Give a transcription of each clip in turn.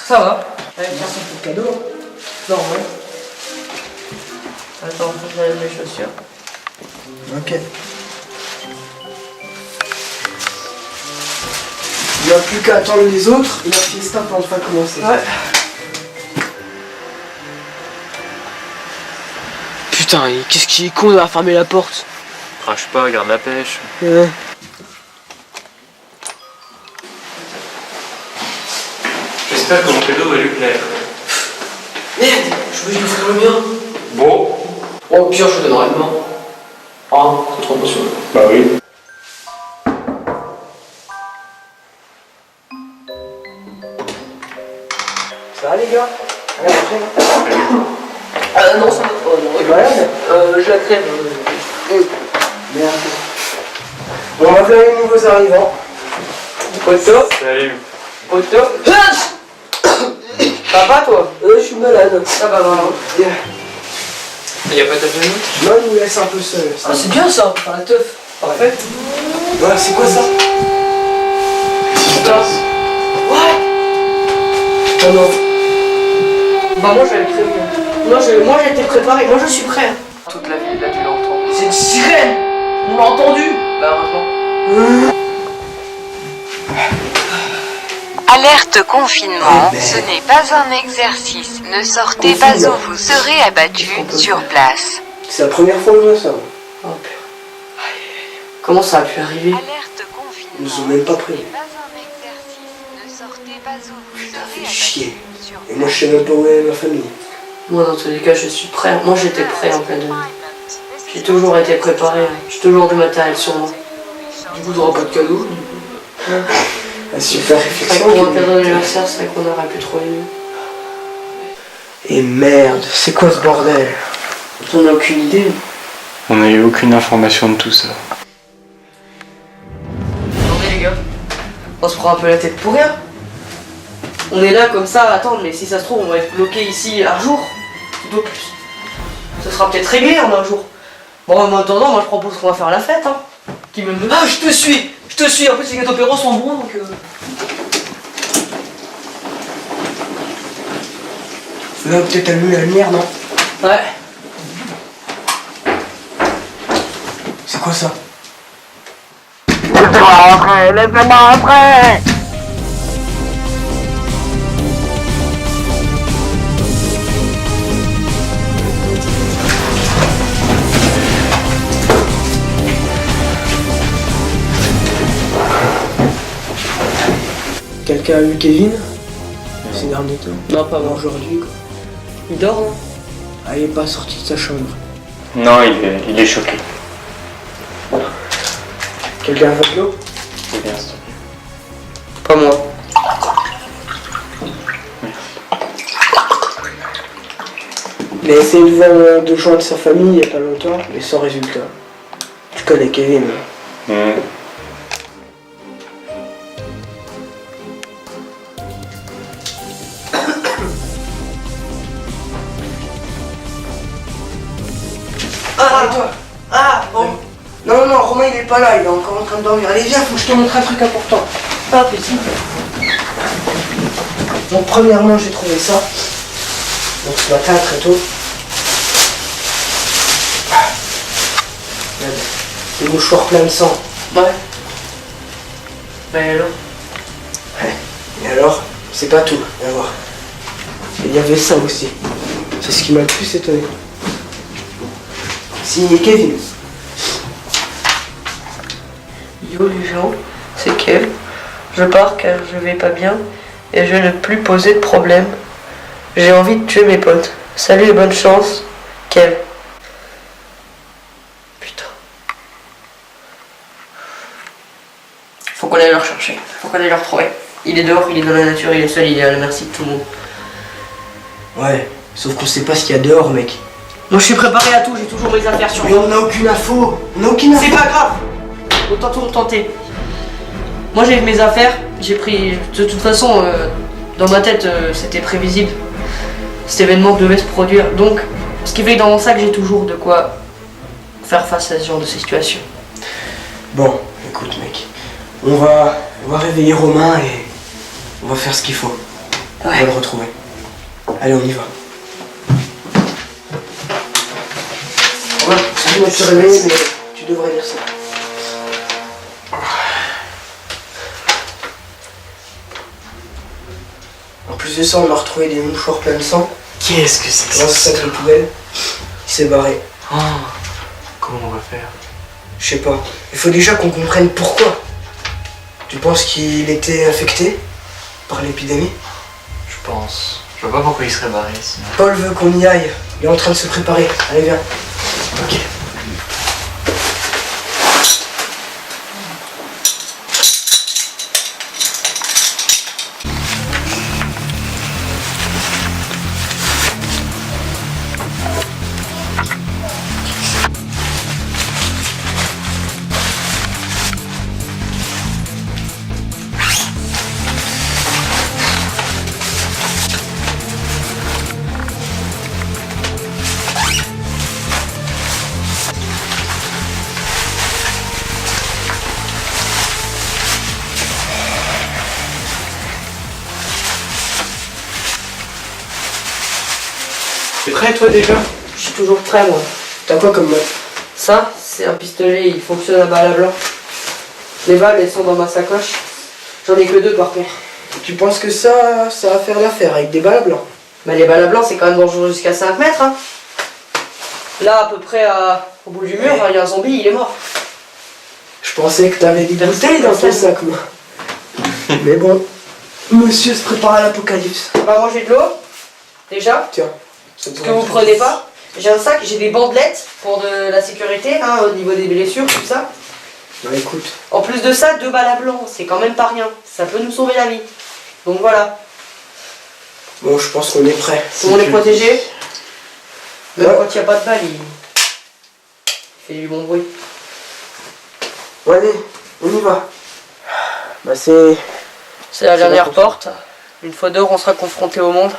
Ça va. Allez, tiens. Merci pour le cadeau. Normal. Attends, faut que j'enlève mes chaussures. Ok. Il n'y a plus qu'à attendre les autres et la fiesta peut enfin commencer. Ouais. Putain, qu'est-ce qui est con d'avoir fermé la porte. Crache pas, garde la pêche. Ouais. J'espère que mon cadeau va lui plaire. Merde, je veux lui offrir le mien. Bon. Oh, au pire, je te donnerai demain. Ah, c'est trop précieux. Bah oui. Ça va les gars? Allez, après. Non, ça va pas, non. Malade? Je la crève. Merde. Bon, on va faire les nouveaux arrivants. Poto. Salut. Poto. Ça va, toi? Je suis malade. Ça va, vraiment. Y'a pas ta famille? Non, il nous laisse un peu seuls. Ah, c'est bien ça, pour la teuf. Parfait. Voilà, c'est quoi ça? Ouais. Oh non. Bah, moi, j'avais prévu. Moi, j'ai été préparé. Moi, je suis prêt. Toute la ville, là, tu l'entends. C'est une sirène. On l'a entendu. Bah, heureusement. Alerte confinement, ce n'est pas un exercice. Ne sortez pas ou vous serez abattu sur place. C'est la première fois que je vois ça. Oh, putain. Comment ça a pu arriver? Alerte Ils nous ont confinement, même pas ce prévu. n'est pas un exercice. Ne sortez pas ou vous Putain, serez fait abattu chier. sur Et moi, je sais même pas où est ma famille. Moi, dans tous les cas, je suis prêt. Moi, j'étais prêt en pleine nuit. J'ai toujours été préparé. J'ai toujours du matériel sur moi. Du coup, j'aurai pas de cadeau. Ah, super Avec réflexion. pour un cadeau d'anniversaire, c'est vrai qu'on aurait pu trouver mieux. Et merde, c'est quoi ce bordel? On n'a aucune idée. On n'a eu aucune information de tout ça. Attendez, les gars. On se prend un peu la tête pour rien. On est là comme ça à attendre, mais si ça se trouve, on va être bloqué ici un jour. Tout au plus. Ça sera peut-être réglé en un jour. Bon, en attendant, moi je propose qu'on va faire la fête, hein. Qui me dit, ah, je te suis. En plus, les gâteaux Perrault sont bons, donc. Là, peut-être allumer la lumière, non? Ouais. C'est quoi ça? Quelqu'un a vu Kevin? Ces derniers temps? Non, pas moi. Aujourd'hui, quoi. Il dort, hein. Ah, il est pas sorti de sa chambre. Non, il est choqué. Quelqu'un veut de l'eau? C'est bien ça. Pas moi. Il a essayé de joindre sa famille il y a pas longtemps, mais sans résultat. Tu connais Kevin? Ah, toi! Ah, bon! Non, non, Romain il est pas là, il est encore en train de dormir. Allez, viens, faut que je te montre un truc important. Ah, petit. Donc, premièrement, j'ai trouvé ça. Donc, ce matin, très tôt. Regarde, des mouchoirs pleins de sang. Ouais. Bah, et alors? Et alors, c'est pas tout, viens voir. Et il y avait ça aussi. C'est ce qui m'a le plus étonné. Signé Kevin. Yo les gens, c'est Kev. Je pars car je vais pas bien et je ne plus poser de problème. J'ai envie de tuer mes potes. Salut et bonne chance, Kev. Putain. Faut qu'on aille le rechercher. Faut qu'on aille le retrouver. Il est dehors, il est dans la nature, il est seul, il est à la merci de tout le monde. Ouais, sauf qu'on sait pas ce qu'il y a dehors, mec. Moi je suis préparé à tout, j'ai toujours mes affaires sur Mais moi. on n'a aucune info. On n'a aucune info. C'est pas grave. Autant tout tenter. Moi j'ai mes affaires, j'ai pris. De toute façon, dans ma tête, c'était prévisible. Cet événement devait se produire. Donc, ce qui fait que dans mon sac, j'ai toujours de quoi faire face à ce genre de situation. Bon, écoute, mec. On va réveiller Romain et on va faire ce qu'il faut. On va le retrouver. Allez, on y va. Ouais, je me suis réveillé, mais tu devrais lire ça. En plus de ça, on a retrouvé des mouchoirs pleins de sang. Qu'est-ce que c'est Dans ce sac de poubelle. Il s'est barré. Oh, comment on va faire? Je sais pas. Il faut déjà qu'on comprenne pourquoi. Tu penses qu'il était infecté par l'épidémie? Je pense. Je vois pas pourquoi il serait barré sinon. Paul veut qu'on y aille. Il est en train de se préparer. Allez, viens. Ok. T'es prêt, toi, déjà? Je suis toujours prêt, moi. T'as quoi comme mode? Ça, c'est un pistolet, il fonctionne à balle à blanc. Les balles, elles sont dans ma sacoche. J'en ai que 2 par contre. Tu penses que ça va faire l'affaire avec des balles à blanc? Mais les balles à blanc, c'est quand même dangereux jusqu'à 5 mètres. Hein. Là, à peu près au bout du mur, il y a un zombie, il est mort. Je pensais que t'avais des bouteilles dans ton sac, moi. Mais bon, monsieur se prépare à l'apocalypse. On va manger de l'eau, déjà. Tiens. Ce que vous prenez pas. J'ai un sac, j'ai des bandelettes pour de la sécurité, hein, au niveau des blessures, tout ça. Bah écoute. En plus de ça, 2 balles à blanc, c'est quand même pas rien. Ça peut nous sauver la vie. Donc voilà. Bon, je pense qu'on est prêt. Tout le monde est protégé. Même Ouais. quand il n'y a pas de balles, il fait du bon bruit. Bon, allez, on y va. Bah c'est C'est la dernière la porte. Une fois dehors, on sera confronté au monde,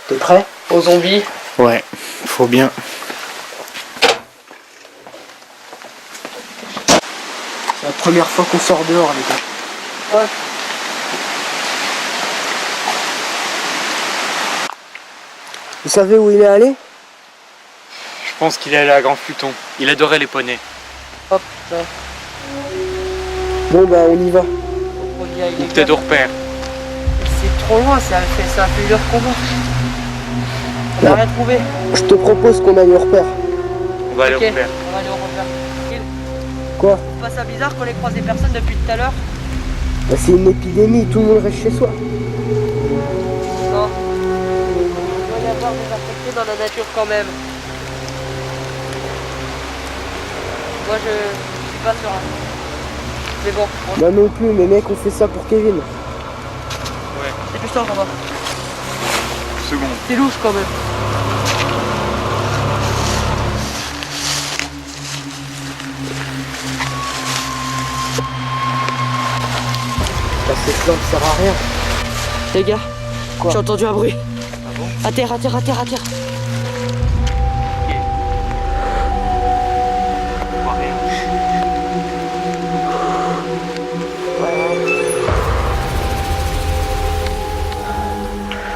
T'es prêt? aux zombies. Ouais, faut bien. C'est la première fois qu'on sort dehors, les gars. Ouais. Vous savez où il est allé? Je pense qu'il est allé à Grand Pluton. Il adorait les poneys. Hop, là. Bon bah on y va. On y aille, les Ou gars. peut-être au repère. C'est trop loin, ça fait 1 heure qu'on va. On n'a Non. rien trouvé. Je te propose qu'on aille au repère. On va aller Ok, au repère. on va aller au repère. Quoi? C'est pas ça bizarre qu'on ait croisé personne depuis tout à l'heure? Bah c'est une épidémie, tout le monde reste chez soi. Non. Il doit y avoir des infectés dans la nature quand même. Moi je suis pas serein. Mais bon, Moi non plus, mais mec, on fait ça pour Kevin. c'est plus tard, Jean-Marc. Seconde. C'est louche quand même. Bah ces plantes ça sert à rien. Les gars, Quoi? j'ai entendu un bruit. Ah bon? À terre, à terre, à terre, à terre. On voit rien.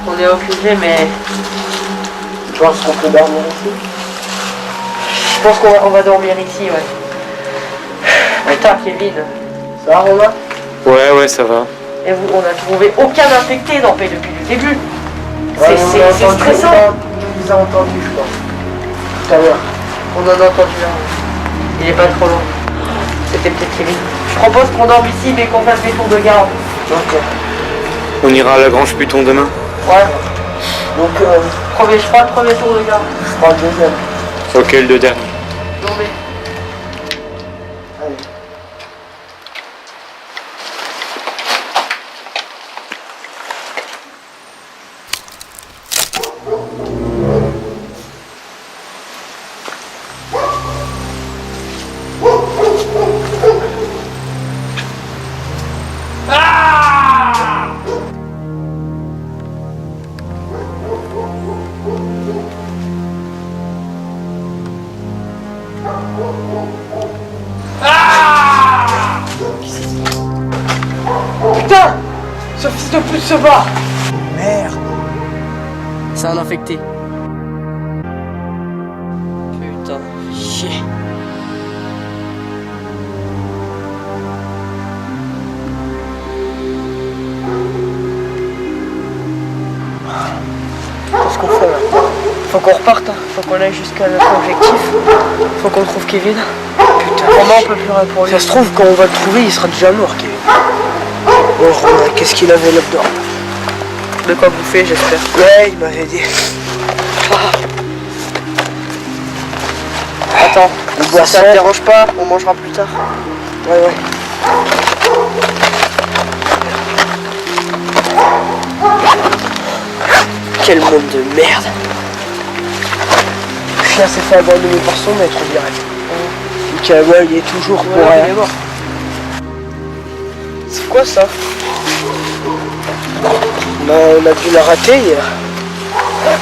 On est occupé, mais Tu penses qu'on peut dormir ici? je pense qu'on va dormir ici, ouais. Putain, Kevin. Ça va, Romain? Ouais, ça va. Et vous, on a trouvé aucun infecté dans Paix depuis le début. Ouais, C'est stressant. On vous a entendu, je crois. Tout à l'heure. On en a entendu un. Il est pas trop loin. C'était peut-être Kevin. Je propose qu'on dorme ici, mais qu'on fasse des tours de garde. Ok. On ira à la Grange Pluton demain. Ouais. Donc, Je crois le premier tour de garde. je prends le deuxième. Ok, le dernier. Non mais. Allez. Putain! Ce fils de pute se bat! Merde. C'est un infecté. Putain, chier. Qu'est-ce qu'on fait là? Faut qu'on reparte, hein. Faut qu'on aille jusqu'à notre objectif. Faut qu'on trouve Kevin. Putain, Romain, on peut plus rien pour lui. Ça se trouve, quand on va le trouver, il sera déjà mort, Kevin. Bon, Romain, qu'est-ce qu'il avait là-dedans? De quoi bouffer, j'espère. Ouais, il m'avait dit. Attends, Le ça boisson. te dérange pas, on mangera plus tard. Ouais, ouais. Quel monde de merde. Le chien s'est fait abandonner par son maître, on dirait. Le cowboy, il est toujours pour Voilà, il rien. est mort. C'est quoi ça? On a dû la rater hier.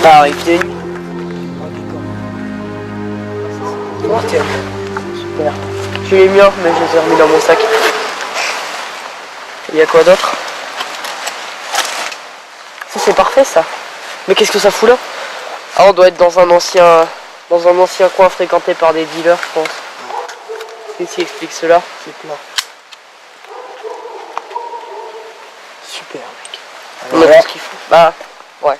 Bah, arrive. Oh, tiens. Super. J'ai les miens, mais je les ai remis dans mon sac. Il y a quoi d'autre? Ça c'est parfait ça. Mais qu'est-ce que ça fout là? Ah, on doit être dans un ancien coin fréquenté par des dealers, je pense. Qu'est-ce qui explique cela? C'est plat. Super, mec. On a tout ce qu'il faut. Bah, ouais.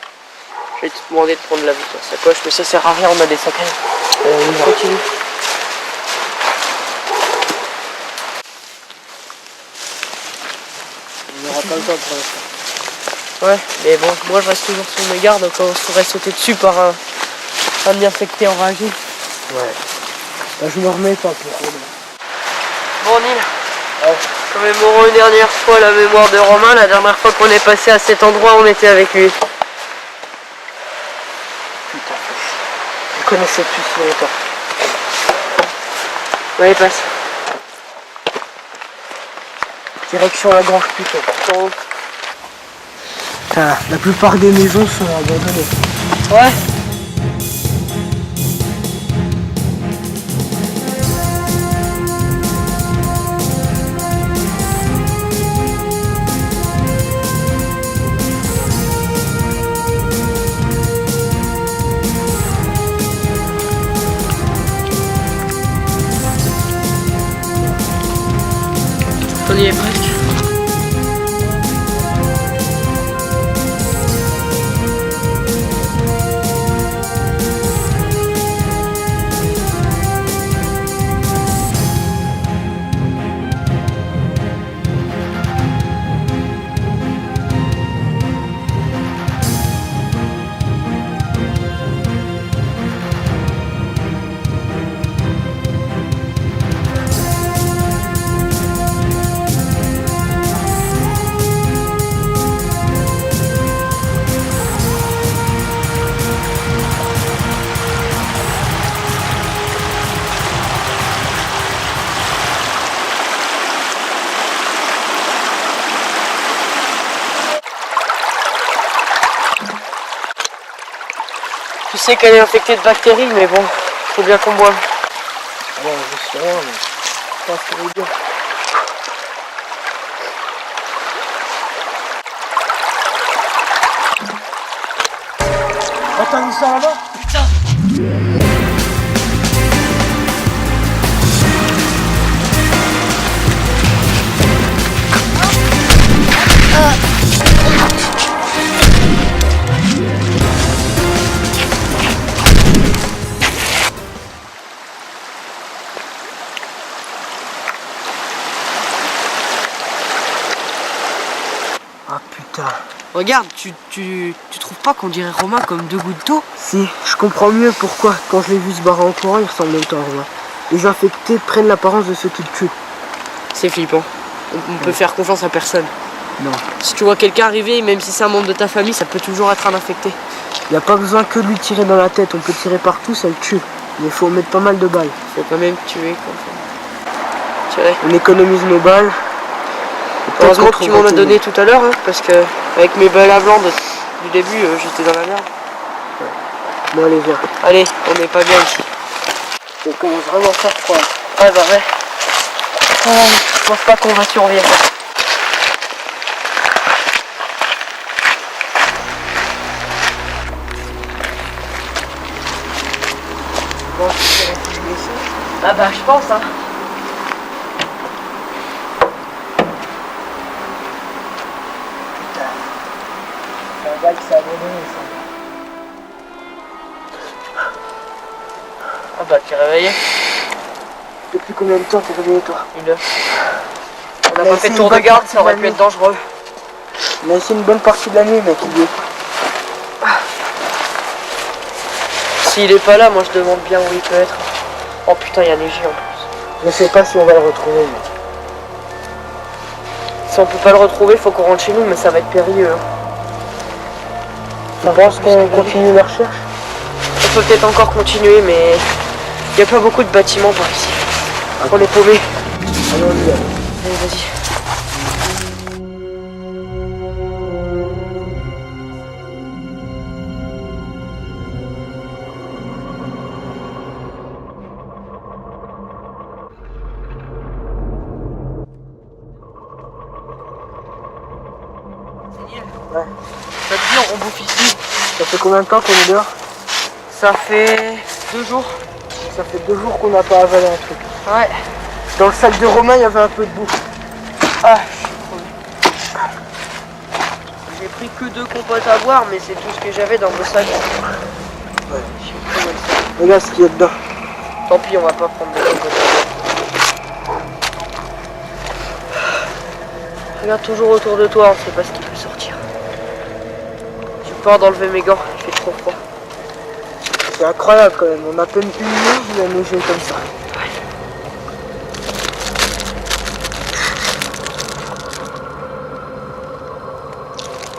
Je vais te demander de prendre la vie de ta sacoche, mais ça sert à rien, on a des sacs à rien. On Continue. n'aura pas le temps pour l'instant. Ouais, mais bon, moi je reste toujours sur mes gardes, quand on se pourrait sauter dessus par un infecté enragé. Ouais. Bah, je me remets pas pour Romain. Bon Neil, Ouais. commémorons une dernière fois la mémoire de Romain. La dernière fois qu'on est passé à cet endroit, on était avec lui. Putain. Je connaissais plus son état. Allez, passe. Direction la grange plutôt. Donc, Putain, la plupart des maisons sont abandonnées. ouais. On y est presque. Je sais qu'elle est infectée de bactéries, mais bon, faut bien qu'on boive. Bon, je sais rien, mais pas très bien. Oh, t'as vu ça là-bas? Ah putain. Regarde, tu trouves pas qu'on dirait Romain comme deux gouttes d'eau? Si, je comprends mieux pourquoi. Quand je l'ai vu se barrer en courant, il ressemble même pas à Romain. Les infectés prennent l'apparence de ceux qui le tuent. C'est flippant. On peut faire confiance à personne. Non. Si tu vois quelqu'un arriver, même si c'est un membre de ta famille, ça peut toujours être un infecté. Il n'y a pas besoin que de lui tirer dans la tête. On peut tirer partout, ça le tue. Mais il faut mettre pas mal de balles. Faut quand même tuer quoi. Tirer. On économise nos balles. Et peut-être Heureusement qu'on que tu trouvera m'en as Kevin. donné tout à l'heure, hein, parce que avec mes balles à blanc du début, j'étais dans la merde. Bon, allez, viens. Allez, on n'est pas bien ici. Ça commence vraiment à faire froid. Ouais, bah ouais. Je pense pas qu'on va survivre. Ah bah je pense hein. C'est un bail qui s'est abandonné ça. Ah bah t'es réveillé. Depuis combien de temps t'es réveillé toi? 1 heure. On n'a Mais pas c'est fait de une tour de bonne garde, partie ça aurait de pu la être dangereux. On a essayé une bonne partie de la nuit mec, il y est. S'il est pas là, moi je demande bien où il peut être. Oh putain, il y a neigé en plus. Je sais pas si on va le retrouver mec. Si on peut pas le retrouver, faut qu'on rentre chez nous, mais ça va être périlleux. Hein. Tu penses qu'on continue la recherche? On peut peut-être encore continuer, mais il n'y a pas beaucoup de bâtiments par ici. On est paumés. Allons-y. Allez, vas-y. Ouais. Ça te dit, on bouffe ici. Ça fait combien de temps qu'on est dehors? Ça fait 2 jours. Ça fait 2 jours qu'on n'a pas avalé un truc. Ouais. Dans le sac de Romain, il y avait un peu de bouffe. Ah, je suis crevé. J'ai pris que 2 compotes à boire, mais c'est tout ce que j'avais dans mon sac. Ouais. Je suis crevé le sac. Regarde ce qu'il y a dedans. Tant pis, on va pas prendre de compotes à boire. Regarde toujours autour de toi, on sait pas ce qui peut sortir. J'ai peur d'enlever mes gants, il fait trop froid. C'est incroyable quand même. On a à peine une nuit, il a neigé comme ça.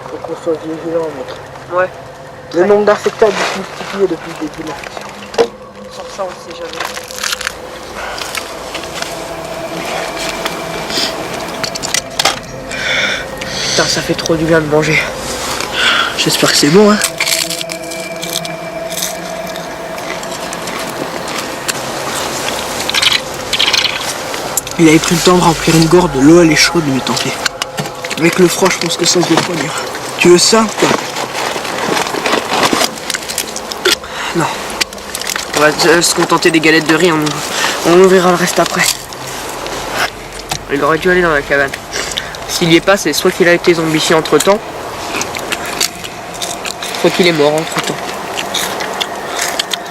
Faut qu'on soit vigilant mec. Ouais, Le nombre d'infectés a dû se multiplier depuis le début de l'infection. sans ça on sait jamais. Putain, ça fait trop du bien de manger. J'espère que c'est bon hein. Il avait pris le temps de remplir une gourde, l'eau elle est chaude mais tant pis. Avec le froid je pense que ça se refroidir. Tu veux ça ou pas? Non. On va se contenter des galettes de riz, on ouvrira le reste après. Il aurait dû aller dans la cabane. S'il y est pas, c'est soit qu'il a été zombifié entre temps, soit qu'il est mort entre temps.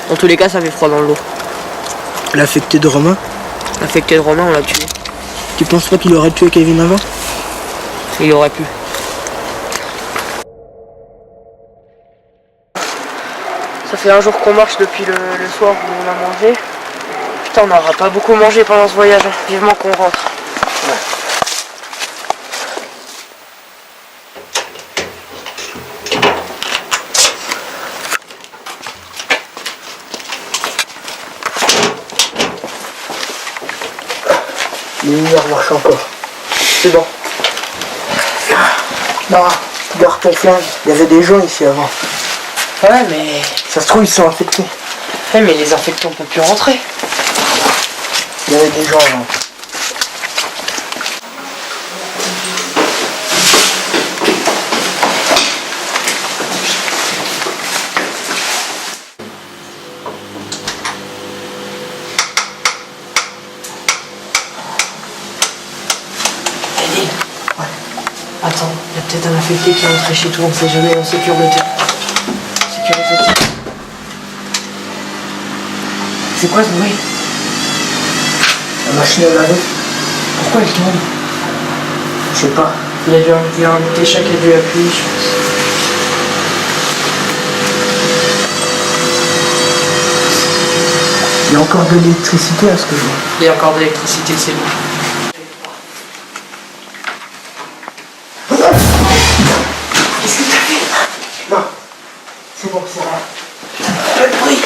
Dans tous les cas, ça fait froid dans l'eau. L'affecté de Romain? L'affecté de Romain, on l'a tué. Tu penses pas qu'il aurait tué Kevin avant? Il aurait pu. Ça fait 1 jour qu'on marche depuis le soir où on a mangé. Putain, on n'aura pas beaucoup mangé pendant ce voyage. Hein. Vivement qu'on rentre. Ouais. Les lumières marchent encore. C'est bon. Non, garde ton flingue. Il y avait des gens ici avant. Ouais, mais... Ça se trouve, ils sont infectés. Ouais, mais les infectés, on peut plus rentrer. Il y avait des gens avant. Attends, il y a peut-être un infecté qui est rentré chez toi, on sait jamais, en sécurité. Sécurité. C'est quoi ce bruit? La machine à laver. Pourquoi elle tourne? Je sais pas. Il y a un técha qui a dû appuyer, je pense. Il y a encore de l'électricité à ce que je vois. Il y a encore de l'électricité, c'est bon. Non, c'est bon, c'est vrai. Pas de bruit.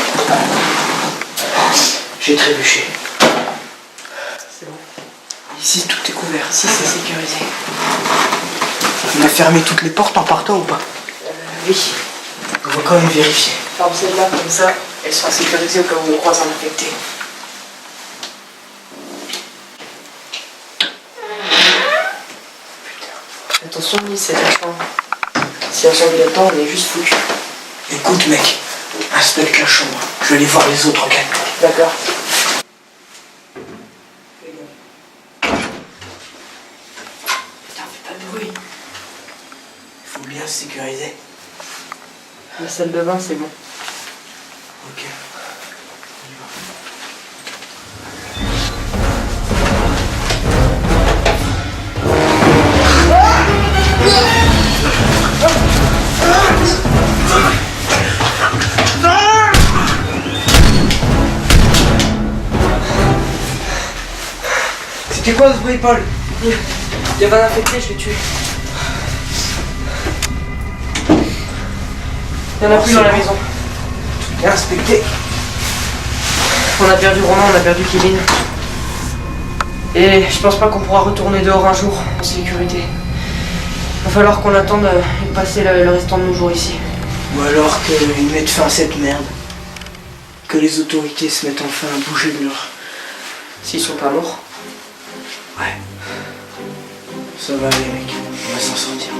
J'ai trébuché. C'est bon. Ici, tout est couvert. Ici, c'est sécurisé. On a fermé toutes les portes en partant ou pas? Oui. On va quand même vérifier. Ferme celle-là, comme ça, elles sont sécurisées au cas où on croise un infecté. Putain. Attention, Lise, c'est ta chambre. Si un zombie là-dedans, on est juste foutu. Écoute mec, inspecte la chambre. Je vais aller voir les autres, ok? D'accord. sécurisé. La salle de bain, c'est bon. Ok. C'était quoi ce bruit, Paul? Il y avait un infecté, je l'ai tué. Il n'y en a plus dans la maison. Bien inspecté. On a perdu Romain, on a perdu Kevin. Et je pense pas qu'on pourra retourner dehors un jour en sécurité. Va falloir qu'on attende de passer le restant de nos jours ici. Ou alors qu'ils mettent fin à cette merde. Que les autorités se mettent enfin à bouger de leur... S'ils sont pas morts. Ouais. Ça va aller, mec. On va s'en sortir.